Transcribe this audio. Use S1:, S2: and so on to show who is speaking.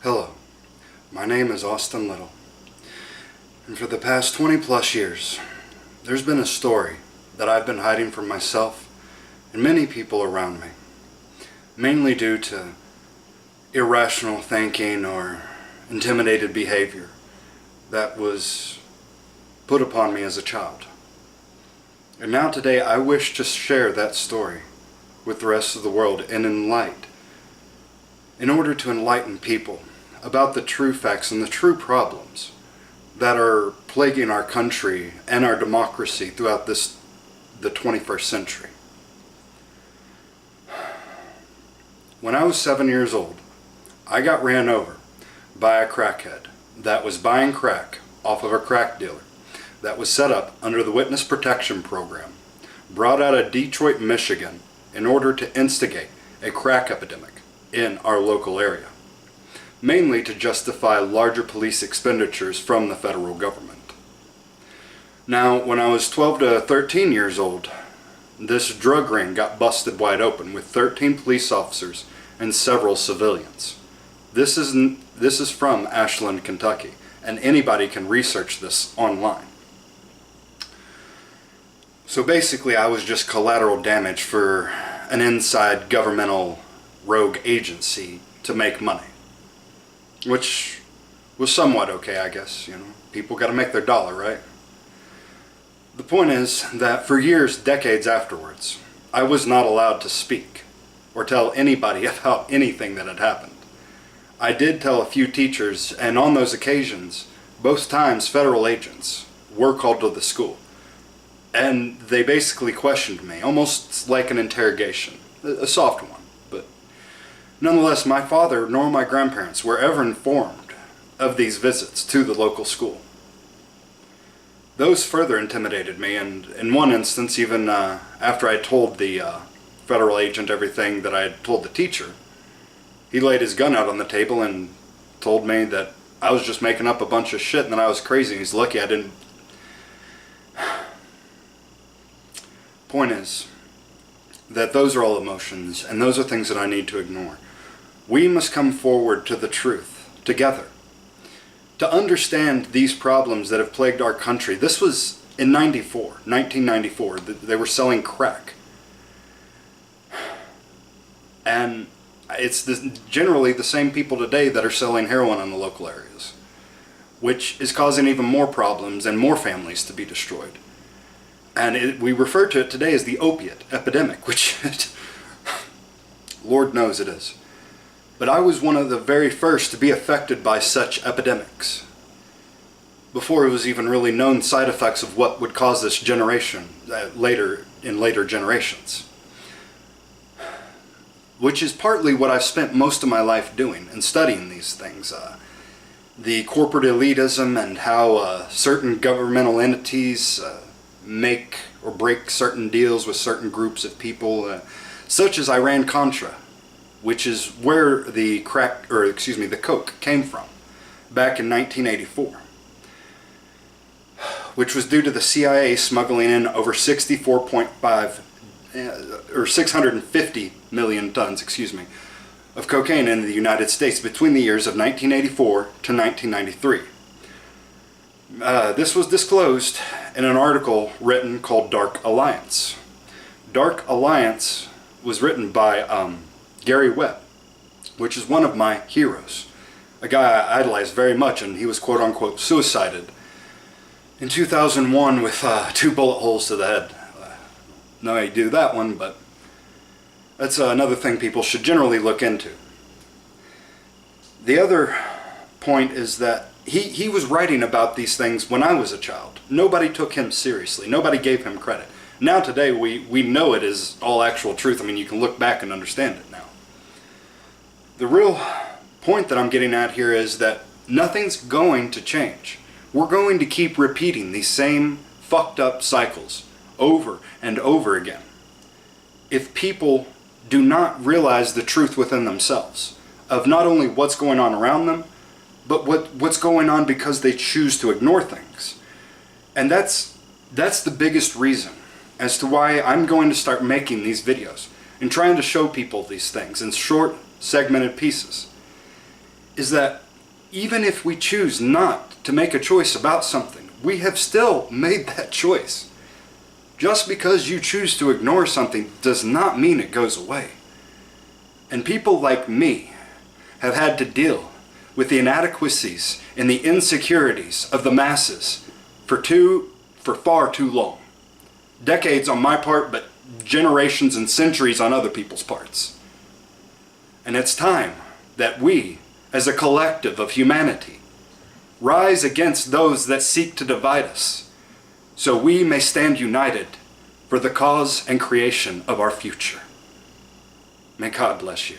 S1: Hello, my name is Austin Little, and for the past 20 plus years, there's been a story that I've been hiding from myself and many people around me, mainly due to irrational thinking or intimidated behavior that was put upon me as a child. And now today I wish to share that story with the rest of the world and in order to enlighten people about the true facts and the true problems that are plaguing our country and our democracy throughout the 21st century. When I was 7 years old, I got ran over by a crackhead that was buying crack off of a crack dealer that was set up under the Witness Protection Program, brought out of Detroit, Michigan, in order to instigate a crack epidemic in our local area, mainly to justify larger police expenditures from the federal government. Now, when I was 12 to 13 years old, this drug ring got busted wide open with 13 police officers and several civilians. This is from Ashland, Kentucky, and anybody can research this online. So basically, I was just collateral damage for an inside governmental rogue agency to make money. Which was somewhat okay, I guess. You know, people got to make their dollar, right? The point is that for years, decades afterwards, I was not allowed to speak or tell anybody about anything that had happened. I did tell a few teachers, and on those occasions, both times federal agents were called to the school. And they basically questioned me, almost like an interrogation, a soft one. Nonetheless, my father nor my grandparents were ever informed of these visits to the local school. Those further intimidated me, and in one instance, even after I told the federal agent everything that I had told the teacher, he laid his gun out on the table and told me that I was just making up a bunch of shit and that I was crazy, and he's lucky I didn't. Point is that those are all emotions, and those are things that I need to ignore. We must come forward to the truth together to understand these problems that have plagued our country. This was in 1994. They were selling crack. And it's generally the same people today that are selling heroin in the local areas, which is causing even more problems and more families to be destroyed. And we refer to it today as the opiate epidemic, which Lord knows it is. But I was one of the very first to be affected by such epidemics, before it was even really known side effects of what would cause this generation in later generations. Which is partly what I've spent most of my life doing and studying these things. The corporate elitism and how certain governmental entities make or break certain deals with certain groups of people, such as Iran-Contra, which is where the coke came from back in 1984, which was due to the CIA smuggling in over 650 million tons, of cocaine into the United States between the years of 1984 to 1993. This was disclosed in an article written called Dark Alliance. Dark Alliance was written by Gary Webb, which is one of my heroes, a guy I idolized very much, and he was quote-unquote suicided in 2001 with 2 bullet holes to the head. No, I do that one, but that's another thing people should generally look into. The other point is that he was writing about these things when I was a child. Nobody took him seriously. Nobody gave him credit. Now today we know it is all actual truth. I mean, you can look back and understand it now. The real point that I'm getting at here is that nothing's going to change. We're going to keep repeating these same fucked up cycles over and over again if people do not realize the truth within themselves of not only what's going on around them, but what's going on because they choose to ignore things. And that's the biggest reason as to why I'm going to start making these videos and trying to show people these things in short, segmented pieces, is that even if we choose not to make a choice about something, we have still made that choice. Just because you choose to ignore something does not mean it goes away. And people like me have had to deal with the inadequacies and the insecurities of the masses for far too long. Decades on my part, but generations and centuries on other people's parts. And it's time that we, as a collective of humanity, rise against those that seek to divide us, so we may stand united for the cause and creation of our future. May God bless you.